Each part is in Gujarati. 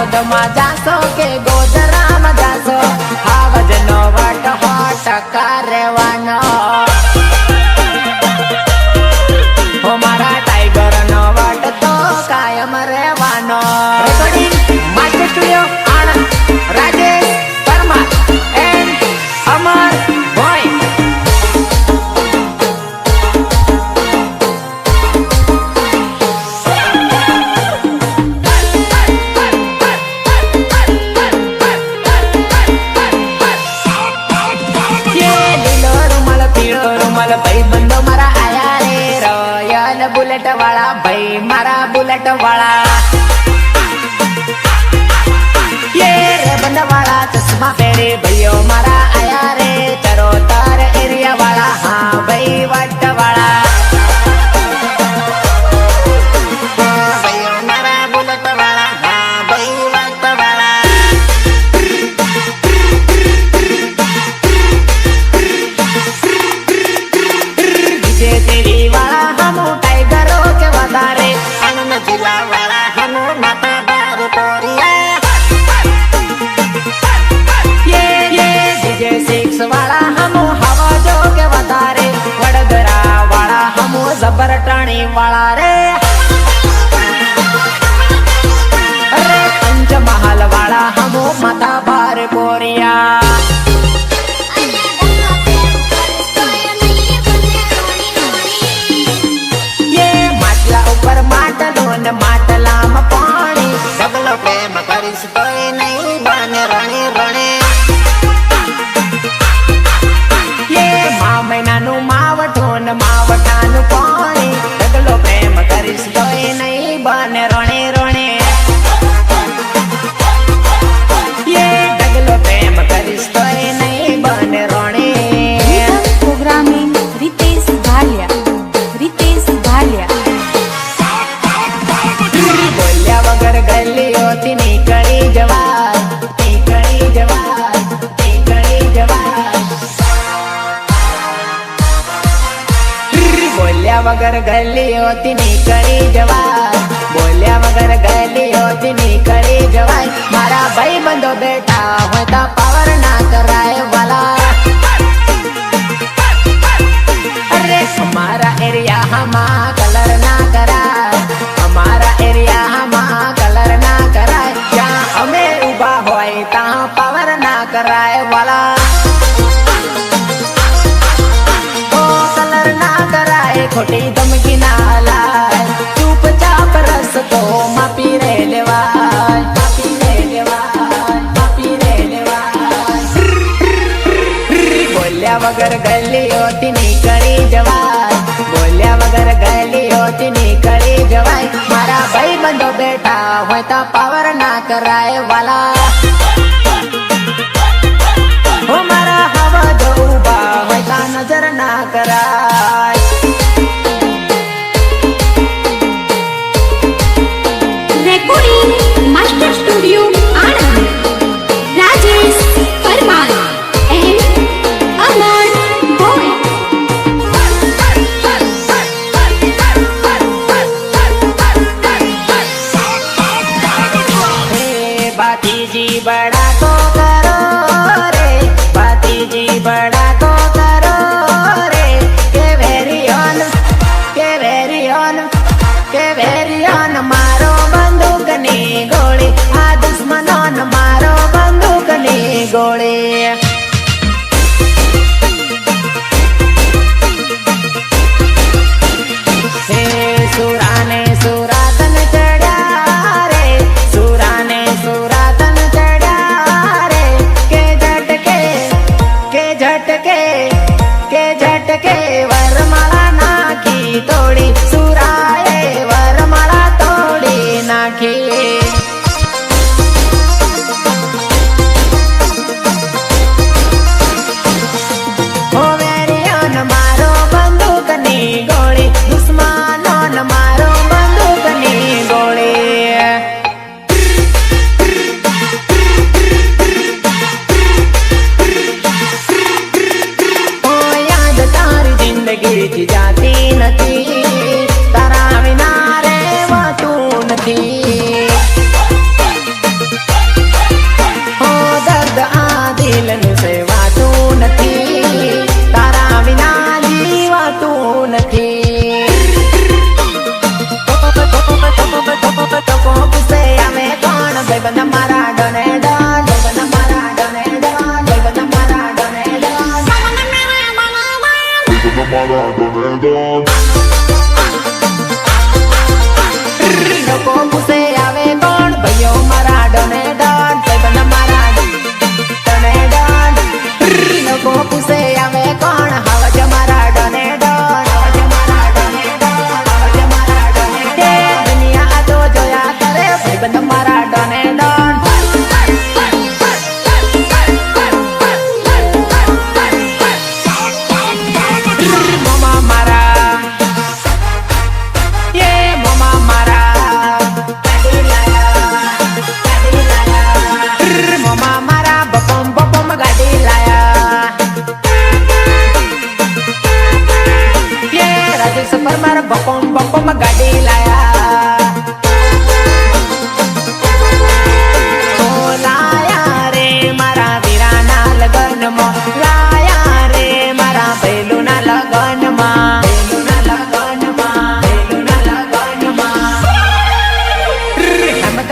દાહોદમાં જાશો કે ગોધરામાં જાશો, હાવજનો વટ હો ટકા રહેવાનો. મારા ટાઈગરનો વટ તો કાયમ રહેવાનો. Master studio Anand, Rajesh Parmar and Amar Bhai. ભાઈ બંધો મારા આયા રે, રોયલ બુલેટ વાળા ભાઈ મારા બુલેટ વાળા. યે રે બંધ વાળા ચશ્મા પહેરે ભાઈઓ મારા આયા રે, ચરોતર એરિયા વાળા હા ભાઈ વટ વાળા. ભાઈઓ મારા બુલેટ વાળા હા ભાઈ વટ વાળા. તેરી વાળા હમો ટાઈગરો કે વધારે, આનંદ જિલ્લા વાળા હમો માતા બાર પોરિયા. યે ડીજે 6 વાળા હમો હવા જો કે વધારે, વડોદરા વાળા હમો જબર ટાણી વાળા રે. અરે પંચમહાલ વાળા હમો માતા બાર પોરિયા. માટલામાં પાણી ડબલો પ્રેમ કરીશ તોય નહીં બને રણે રણે. યે મા મહિનાનું માવઠું ને માવઠાનું પાણી, ડબલો પ્રેમ કરીશ તોય નહીં બને રણે રણે. યે ડગલો પ્રેમ કરીશ તોય નહીં બને રણે. પ્રોગ્રામિંગ રીતેશ ભાલિયા, રીતેશ ભાલિયા. વગર ગલીઓથી નીકળી જવાય, નીકળી જવાય, નીકળી જવાય. બોલ્યા વગર ગલીઓથી નીકળી જવાય, બોલ્યા વગર ગલીઓથી નીકળી જવાય. મારા ભાઈ બંધો બેઠા હોય તો પાવર ના કરાય વાલા. અરે અમારા એરિયામાં કલર ના કરાય, અમારા એરિયામાં કલર ના કરાય. જ્યાં અમે ઉભા હોય ત્યાં પાવર ના કરાય વાલા. ઓ કલર ના કરાય, ખોટી ધમકી ના લાય, ચૂપચાપ રસ્તો માપી રે લેવાય, માપી રે લેવાય, માપી રે લેવાય. બોલ્યા વગર ગલીઓથી નીકળી જવાય, બોલ્યા વગર ગલીઓથી નીકળી જવાય. મારા ભાઈ બંધો બેઠા હોય તો પાવર ના કરાય વાલા. હો મારા હવા જો ઉભા હોય તો નજર ના કરાય. Recording master studio Anand, Rajesh Parmar and Amar boy. बातीजी बड़ा को करो रे, बातीजी बड़ा को करो रे. के वेरियन, के वेरियन, के वेरियन मारो બંદૂકની ગોળી, આ દુશ્મનોન મારો બંદૂકની ગોળી. હે સુરાને સુરાતન ચડ્યા રે, સુરાને સુરાતન ચડ્યા રે. કે ઝટકે, કે ઝટકે, કે ઝટકે વરમાળા નાખી તોડી, સુરાએ વરમાળા તોડી નાખી. હો વેરિયન મારો બંદૂકની ગોળી, દુશ્મનોન મારો બંદૂકની ગોળી. ઓ યાદ તારી જિંદગીથી જાતી નથી, તારા વિના રહેવાતું નથી.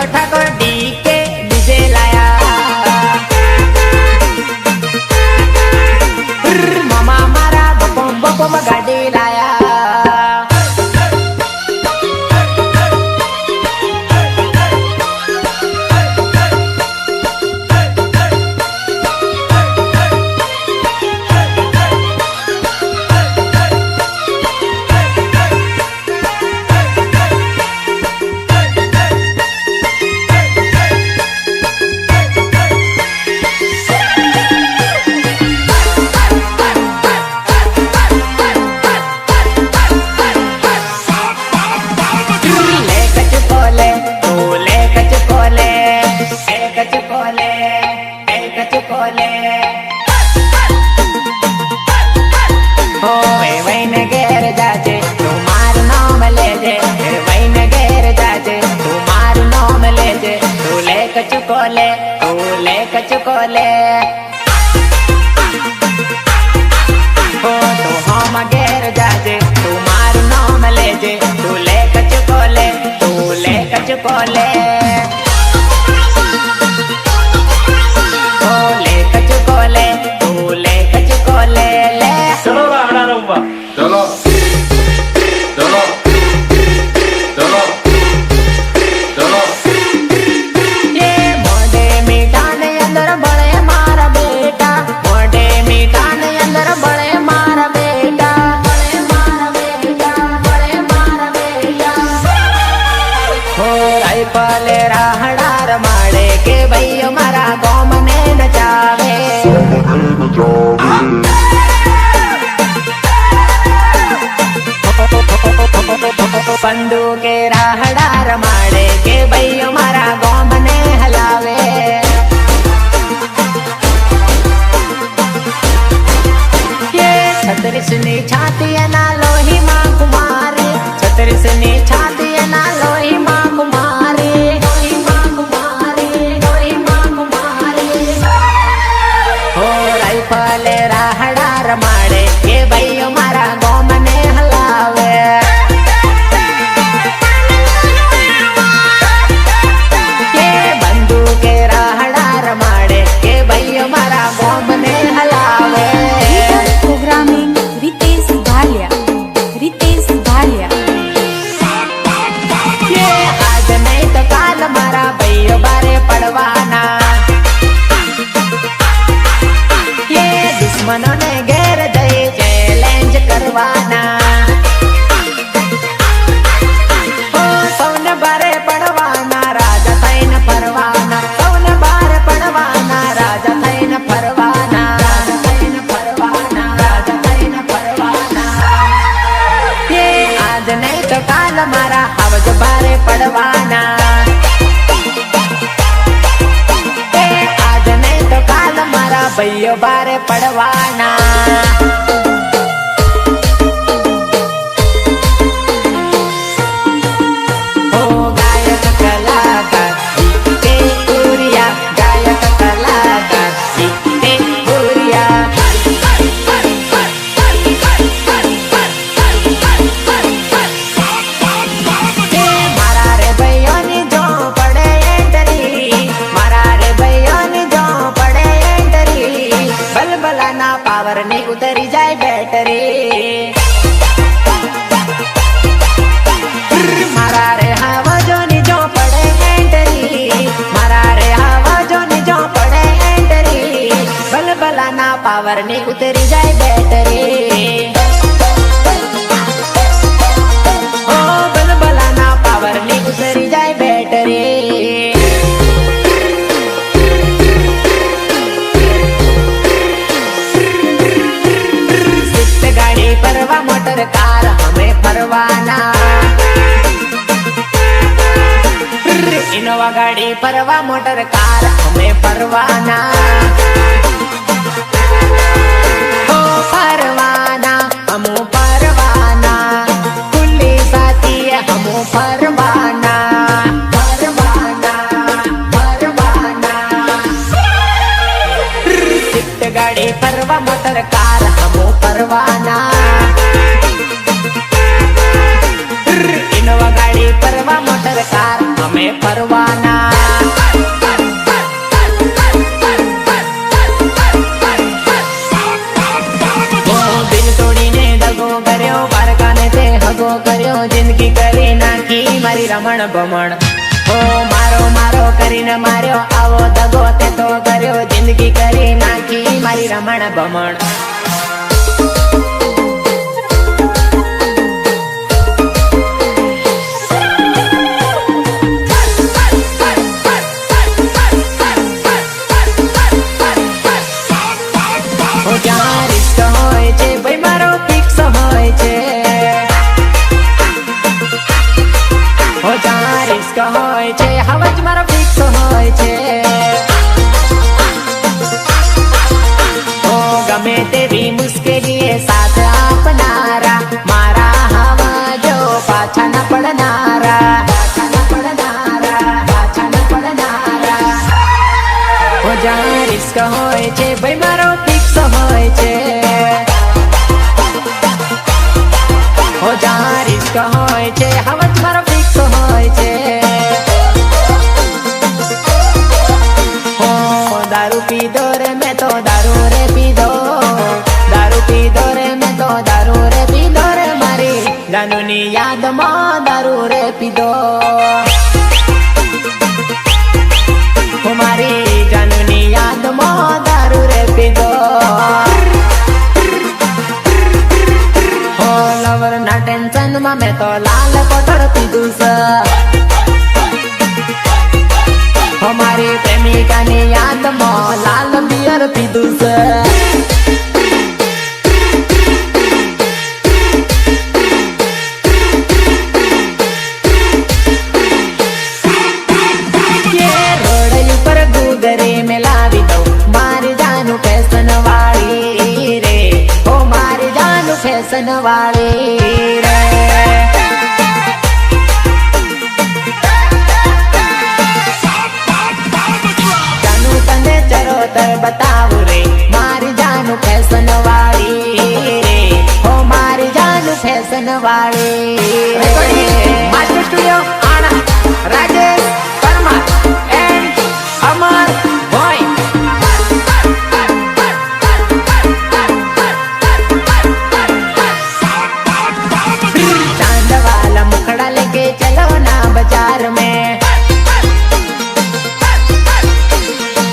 तो ठाकुर डीके डीजे लाया मामा मारा बपम बपम गाड़ी लाया कचुकोले ओले कचुकोले हो तो हम घेर जाजे तू मार नाम लेजे तू ले कचुकोले ओले कचुकोले ओले कचुकोले ले चलो राहणार उभा चलो चलो चलो चलो ये मोढे मीठा ने अंदर बड़े मारा बेटा मोढे मीठा ने अंदर बड़े मारा बेटा बड़े मारा बेटा बड़े मारा बेटा हो राइफले राहडार माड़े के भैया मारा गोम ने नचावे बंदूके राहडार माड़े के भैया मारा गोम ने हलावे ये छत्तीसनी छाती ना लोही माँ कुमारी छत्तीसनी छाती ना लोही माँ कुमारी लोही माँ कुमारी लोही माँ कुमारी हो राइफले राहडार माड़े के भैया मारा गोम ने हलावे के बंदूके राहडार माड़े के भैया मारा गोम ने हलावे प्रोग्रामिंग रितेश भालिया ये आज नहीं तो काल मारा भैया बारे पड़वाना ये दुश्मनों ने घेर दे चैलेंज करवाना ओ सौन बारे पड़वाना राजा तैन परवाना सौन बारे पड़वाना राजा तैन परवाना राजा तैन परवाना राजा तैन परवाना ये आज नहीं तो काल मारा हवज बारे पड़वाना ये आज नहीं तो काल मारा भैया बारे पड़वाना ओ गायक कलाकार जीते पूरिया गायक कलाकार जीते पूरिया मारा रे भैया ने जो पड़े एंटरी मारा रे भैया ने जो पड़े एंटरी बलबला ना पावर ने उतरी जाए बैटरी मारा रे हवा जो नि जो पड़े एंटरी मारा रे हवा जो नि जो पड़े एंटरी बलबला ना पावर ने उतरी जाए बैटरी ओ बलबला ना पावर ने उतरी जाए बैटरी स्विफ्ट गाड़ी परवा मोटर कार हमें परवाना इनोवा गाड़ी परवा मोटर कार हमें परवाना ओ परवाना हमू परवाना खुली साथी है हमू परवाना परवाना परवाना स्विफ्ट गाड़ी परवा मोटर कार हमू परवाना इनोवा गाड़ी परवा मोटर कार हमें परवाना રમણ ભમણ. ઓ મારો મારો કરીને માર્યો આવો દગો તે તો કર્યો, જિંદગી કરી નાખી મારી રમણ ભમણ. જ્યાં રિસ્ક હોય છે ભાઈ મારો ફિક્સ હોય છે. જ્યાં રિસ્ક હોય છે હવજ મારો ફિક્સ હોય છે. ગમે તેવી મુશ્કેલી સાથ આપનારા, મારા હવા જો પાછા ન પડનારા, પાછા ન પડનારા, પાછા ન પડનારા. જ્યાં રિસ્ક હોય છે ભાઈ મારો ફિક્સ હોય છે. જ્યાં રિસ્ક હોય છે હવજ મારો ફિક્સ હોય છે. દારૂ પીધો રે મેં તો દારૂ રે પીધો, દારૂ પીધો રે મેં તો દારૂ રે પીધો રે, મારી જાનુની યાદમાં દારૂ રે પીધો. મારી જાનુની યાદમાં દારૂ રે પીધો. લવર ના ટેન્શન માં મેં તો લાલ કોટડ પીધું છે. મારી પ્રેમિકાની યાદમાં લાલ બિયર પીધું છે. રોડ ઉપર ગુગરે મેં લાવી દઉં મારી જાનું ફેશન વાળી રે, ઓ મારી જાનું ફેશન વાળી રે. જાનું તને ચરોતર બતાવું રે, મારી જાનું ફેશન વાળી રે, ઓ મારી જાનું ફેશન વાળી રે. Master studio Anand, Rajesh Parmar and Amar Bhai. चांद वाला मुखड़ा लेके चलो ना बाजार में,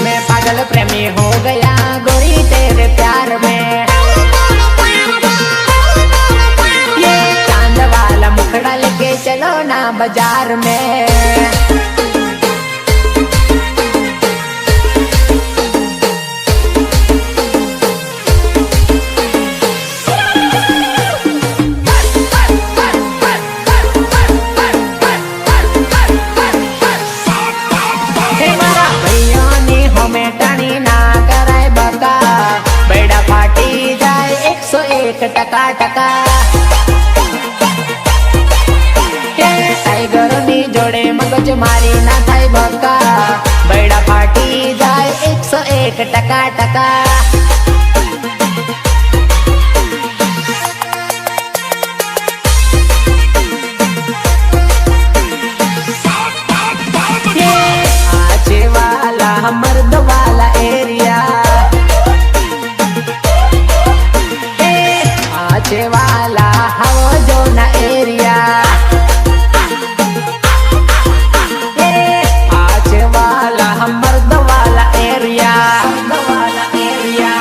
मैं पागल प्रेमी हो गया गोरी तेरे प्यार में. ये चांद वाला मुखड़ा लेके चलो ना बाजार में. टका टका टाइगर ની જોડે મગજ મારી ના થાય બકા, બૈડા ફાટી જાય 101 ટકા ટકા. આજે વાલા મર્દ વાલા એરિયા, आचे वाला हवा जो ना एरिया, आचे वाला हम मर्द वाला एरिया, मर्द वाला एरिया.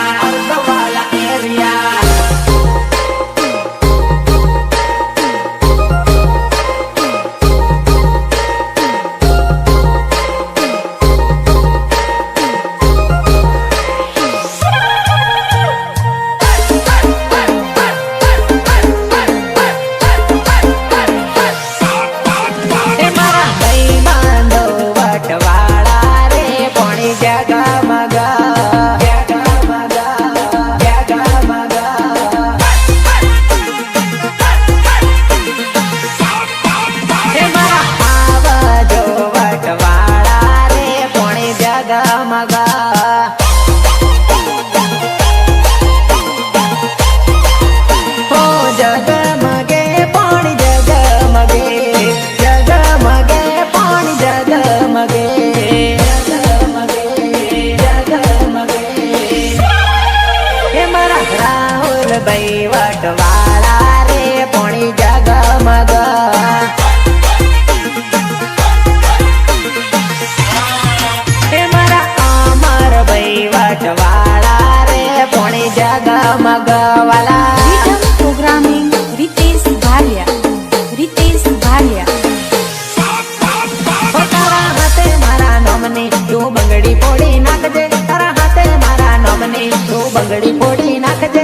તું બંગડી ફોડી નાખજે,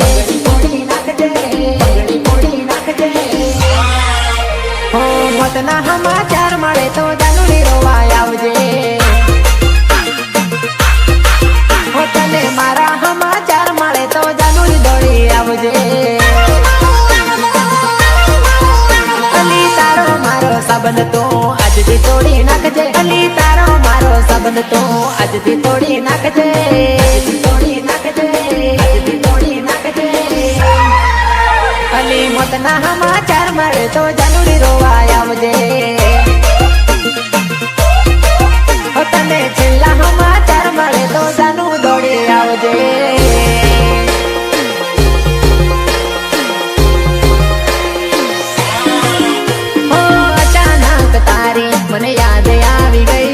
બંગડી ફોડી નાખજે, બંગડી ફોડી નાખજે. હો મોતના સમાચાર મળે તો જાનુડી રોવા આવજે. હો તને મારા સમાચાર મળે તો જાનુડી દોડી આવજે. અલી તારો મારો સંબંધ તો આજથી તોડી નાખજે. અલી તારો મારો સંબંધ તો આજથી તોડી નાખજે, આજથી તોડી નાખજે, આજથી તોડી નાખજે. અલી મોતના સમાચાર મળે તો જાનુડી રોવા આવજે. તને છેલ્લા સમાચાર મળે તો જાનુ દોડી આવજે. હો અચાનક તારી મને યાદ આવી ગઈ.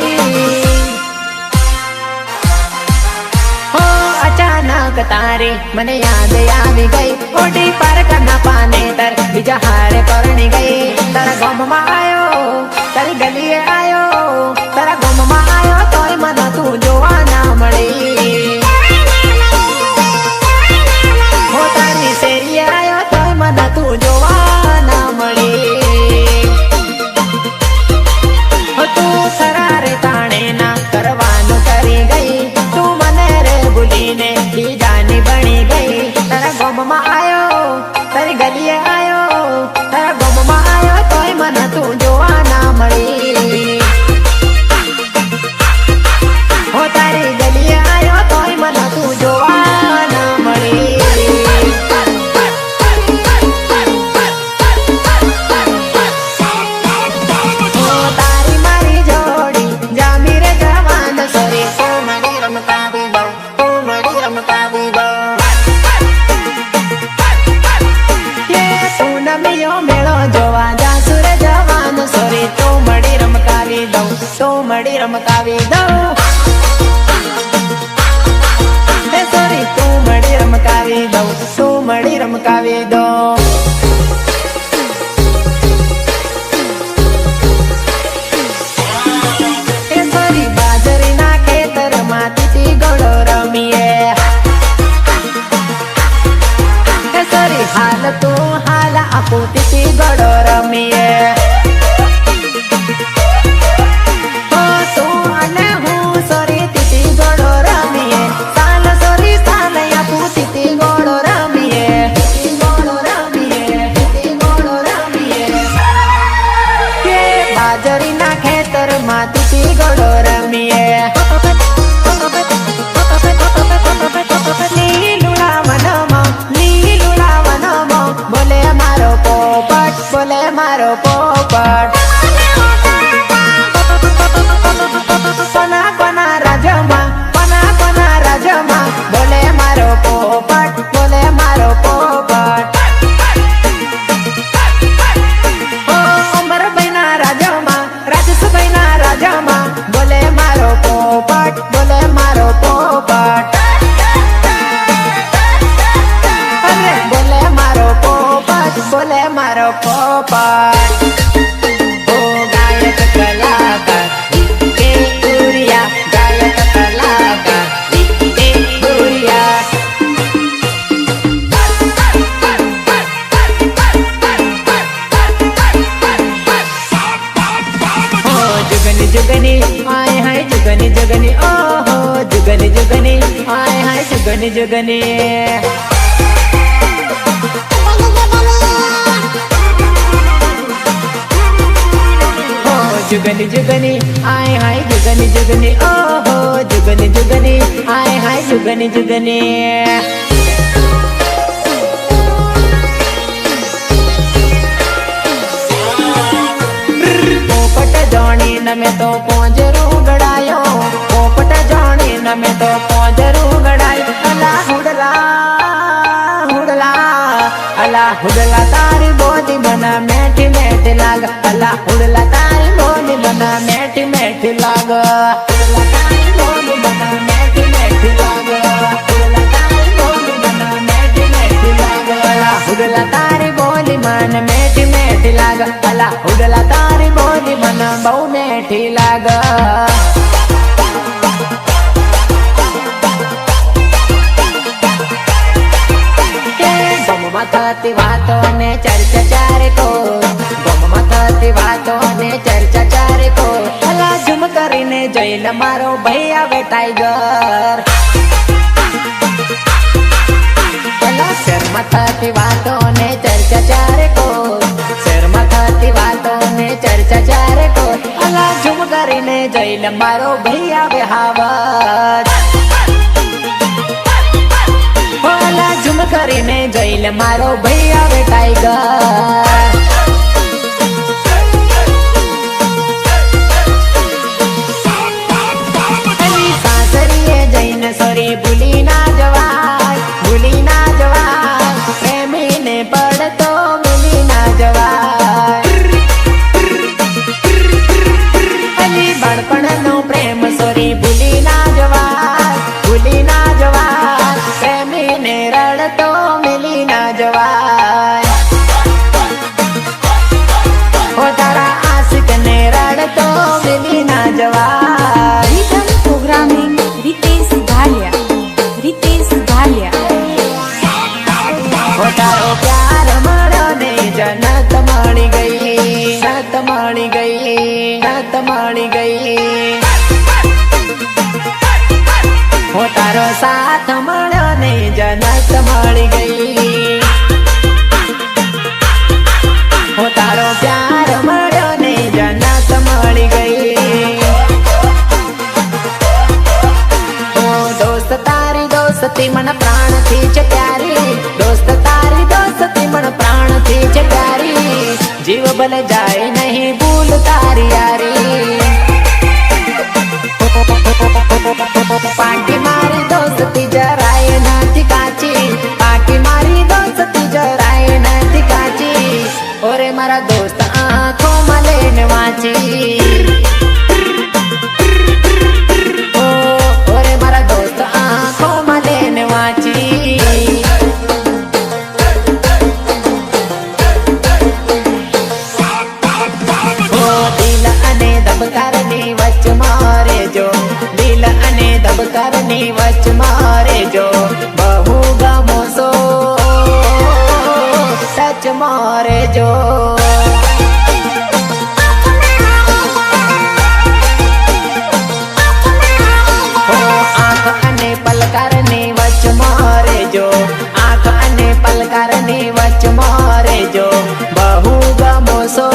હો અચાનક તારી મને યાદ આવી ગઈ. ઓડી પારકાના પાને તર બીજા હારે પરણી ગઈ. તારા ગામમાં આયો, તારી ગલીએ આયો, તારા ગામમાં આયો તોય મને તું જોવા ના મળી. હો તારી શેરીએ આયો તોય મને તું જોવા ના મળી. હો તું સરારે તાણે ના કરવાનું કરી ગઈ. તું મને રે ભૂલીને બીજાની બની ગઈ. તારા ગામમાં આયો, તારી ગલીએ આયો, તારા ગામમાં આયો તોય મને તું જોવા ના મળી. હો તારી ગલીએ આયો તોય મને તું જોવા ના મળી. હો તારી મારી જોડી જામી રે જવાન સોરી. કોમડી રમકાવી બહુ, કોમડી રમકાવી બહુ. પૂનમિયો મેળો જોવા જાસુ રે જવાન સોરી. તો મળી રમકાવી દઉં, તો મળી રમકાવી દઉં. હે સોરી તું મળી રમકાવી દઉં, તું મળી રમકાવી દઉં. હે સોરી બાજરીના ખેતરમાં તીતી ગોળો રમીએ. હે સોરી હાલ તું હાલ આપું તીતી ગોળો રમીએ. હો તું અને હું સોરી તીતી ગોળો રમીએ. સાલ સોરી સાલ આપું તીતી ગોળો રમીએ. તીતી ગોળો રમીએ, તીતી ગોળો રમીએ. કે બાજરીના ખેતરમાં તીતી ગોળો રમીએ. લીલુડા વનમાં, લીલુડા વનમાં બોલે મારો પોપટ, બોલે મારો પોપટ. કોના કોના રાજમાં, કોના કોના રાજમાં બોલે મારો પોપટ, બોલે મારો પોપટ. ઓ અમરભાઈના રાજમાં, રાજસભાઈના રાજમાં બોલે મારો પોપટ, બોલે મારો પોપટ. અરે બોલે મારો પોપટ, બોલે મારો પોપટ. ઓ ગાયક કલાકાર કે ઉરિયા, ગાયક કલાકાર કે ઉરિયા. હો જુગની જુગની હાય હાય જુગની જુગની. ઓહો જુગની જુગની હાય હાય જુગની જુગની. જુગની જુગની આય હાય જુગની જુગની. ઓહો જુગની જુગની આય હાય જુગની જુગની. પોપટ જાણી નમે તો પોંજરું ગડાયો. પોપટ જાણી નમે તો પોંજરું ગડાયો. અલા હુડલા હુડલા, અલા હુડલા તારી બોલી બના મેઠી મેઠી લાગ. અલા હુડલા તારી બોલી બના મેઠી મેઠી લાગ. હુડલા તારી બોલી બના મેઠી મેઠી લાગ. હુડલા તારી બોલી બના મેઠી મેઠી લાગ. અલા હુડલા તારી બોલી મન મેઠી મેઠી લાગ. અલા હુડલા તારી બોલી મન બહુ મેઠી લાગ. ગોમમાં થતી વાતો અને ચર્ચા ચારે કો ગોમમાં થતી વાતો અને ચર્ચા ચારે કો અલા ઝૂમ કરીને જોઈ લે મારો ભાઈ આવે ટાઈગર અલા શહેરમાં થતી વાતો અને ચર્ચા ચારે કો શહેરમાં થતી વાતો અને ચર્ચા ચારે કો અલા ઝૂમ કરીને જોઈ લે મારો ભાઈ આવે હાવજ ઓલા ઝૂમ કરીને જોઈ લે મારો ભાઈ આવે ટાઈગર સાસરીએ જઈને સોરી ભૂલી ના જવાય ભૂલી ના જવાય પ્રેમીને પડતો ભૂલી ના જવાય અલી બાળપણનો પ્રેમ સોરી ભૂલી ના જવાય ભૂલી ના જવાય પ્રેમીને રડતો મિલી ના જવાય ઓ તારા આશિકને રડતો મિલી ના જવાય Rhythm Programming Ritesh Bhalia. Ritesh Bhalia. ઓ તારો પ્યાર મળ્યો ને જન્નત મળી ગઈ જન્નત મળી ગઈ જન્નત મળી ગઈ ઓ તારો સાથ મળ્યો ને જન્નત મળી ગઈ ઓ તારો પ્યાર મળ્યો ને જન્નત મળી ગઈ ઓ દોસ્ત તારી દોસ્તી મને પ્રાણથી છે પ્યારી દોસ્ત તારી દોસ્તી મને પ્રાણથી છે પ્યારી જીવ ભલે જાય નહીં ભૂલ તારી યારી પાટી મારી દોસ્તી જરાય નથી કાચી પાટી મારી દોસ્તી જરાય નથી કાચી ઓરે મારા દોસ્ત આંખોમાં લઈને વાંચી ઓરે મારા દોસ્ત આંખોમાં લઈને વાંચી દિલ અને ધબકારની વચમાં રેજો દિલ અને ધબકારની વચમાં રેજો બહુ ગમો સો સચમાં રેજો આંખ અને પલકારની વચમાં રેજો આંખ અને પલકારની વચમાં રેજો બહુ ગમો સો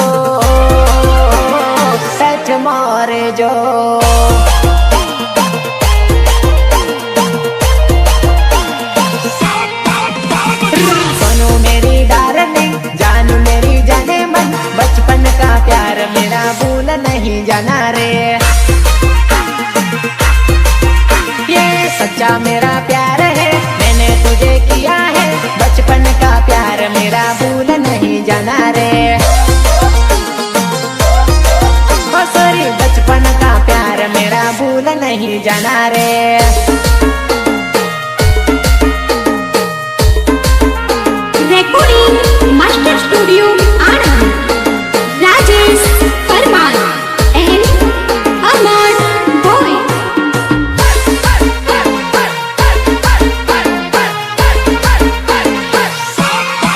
સચમાં રેજો सोनू मेरी डार्लिंग जानू मेरी जाने मन बचपन का प्यार मेरा भूल नहीं जाना रे ये सच्चा मेरा प्यार है मैंने तुझे किया है बचपन का प्यार मेरा भूल नहीं जाना रे ओ सॉरी बचपन का प्यार मेरा भूल नहीं जाना रे Recording Master Studio Anand. Rajesh Parmar and Amar Boy.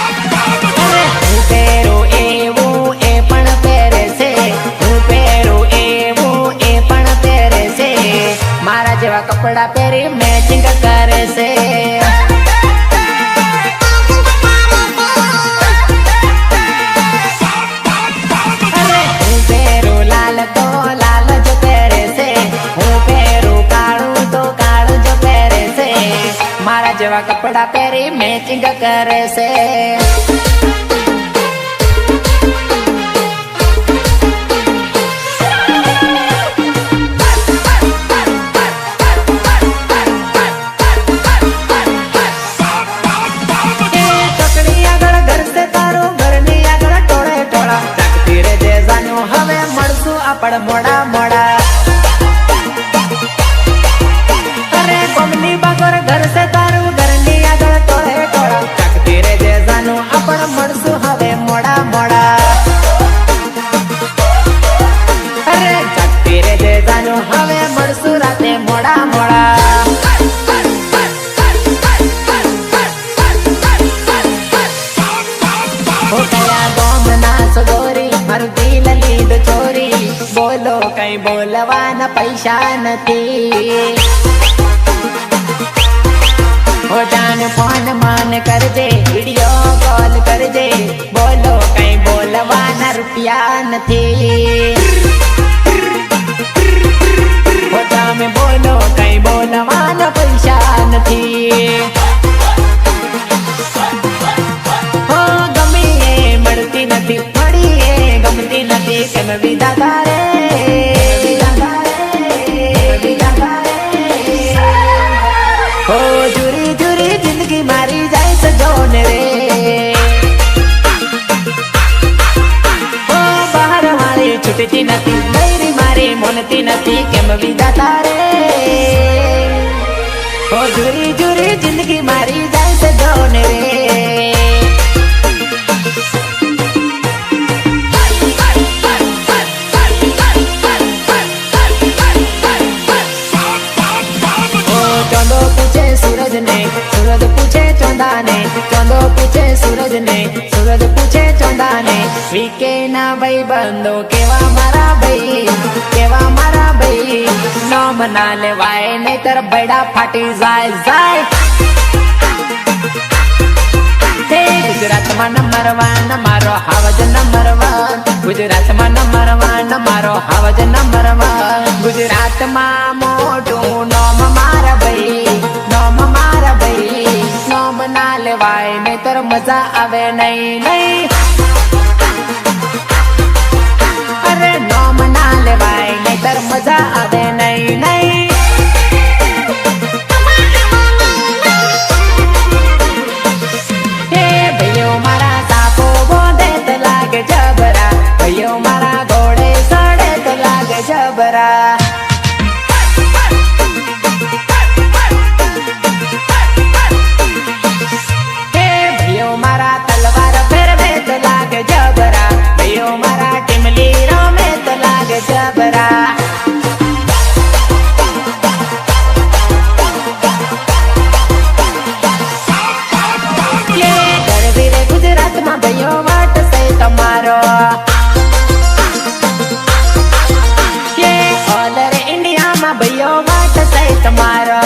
હું પહેરું એવું એ પણ પહેરે છે હું પહેરું એવું એ પણ પહેરે છે મારા જેવા કપડા પહેરી મેચિંગ કરે છે હું પહેરું લાલ તો લાલ જ પહેરે છે હું પહેરું કાળું તો કાળું જ પહેરે છે મારા જેવા કપડા પહેરી મેચિંગ કરે છે ચકડી આગળ ઘર છે તારું ઘરની આગળ ટોળે ટોળા તાકતી રે જે જાનું હવે મળશું આપણ મોડા મોડા અરે ગમની બાગર ઘર છે તારું ઘરની આગળ ટોળે ટોળા તાકતી રે જે જાનું આપણ મળશું હવે મોડા મોડા અરે તાકતી રે જે જાનું હવે મળશું રાતે મોડા મોડા પૈસા નથી. હો જાન ફોન માન કરજે, વિડિયો કોલ કરજે, બોલો કઈ બોલવાના રૂપિયા નથી. હો તમે બોલો કઈ બોલવાના પૈસા નથી. હો ગમી એ મળતી નથી, મળી એ ગમતી નથી, કેમ વિધાતા રે હો જુરી જુરી જિંદગી મારી જાય સજોને રે. હો બહાર વાળી છૂટતી નથી, બૈરી મારી મોનતી નથી, કેમ વિધાતા રે. હો જુરી જુરી જિંદગી મારી જાય સજોને રે. ચોંદો પૂછે સૂરજ ને, સૂરજ પૂછે ચોંદા ને, ચોંદો પૂછે સૂરજ ને, સૂરજ પૂછે ચોંદા ને, વીકે ના ભાઈ બંધો કેવા મારા ભાઈ, કેવા મારા ભાઈ, નામ ના લેવાય નહીતર બૈડા ફાટી જાય જાય. હે ગુજરાતમાં નંબર 1 મારો હાવજ નંબર 1, ગુજરાતમાં નંબર 1 મારો હાવજ નંબર 1, ગુજરાતમાં મોટું નામ મારા ભાઈ, નામ મારા ભાઈ, નામ ના લેવાય નહીતર મજા આવે નહીં નહીં. અરે નામ ના લેવાય નહીતર મજા આવે નહીં નહીં. મારા સાપો બોંધે તો લાગે જબરા, ભાઈઓ મારા ઘોડે સડે તો લાગે જબરા. હે ભાઈઓ મારા તલવાર ફેરવે તો લાગે જબરા, ભાઈઓ મારા ટીમલી રમે તો લાગે જબરા. ગુજરાતમાં ભાઈઓ વાટ છે તમારો, ઓલર ઇન્ડિયામાં ભાઈઓ વાટ છે તમારો.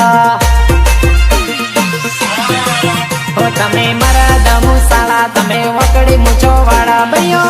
હો તમે મારા દમુસાળા, તમે વકડી મૂછો વાળા ભાઈઓ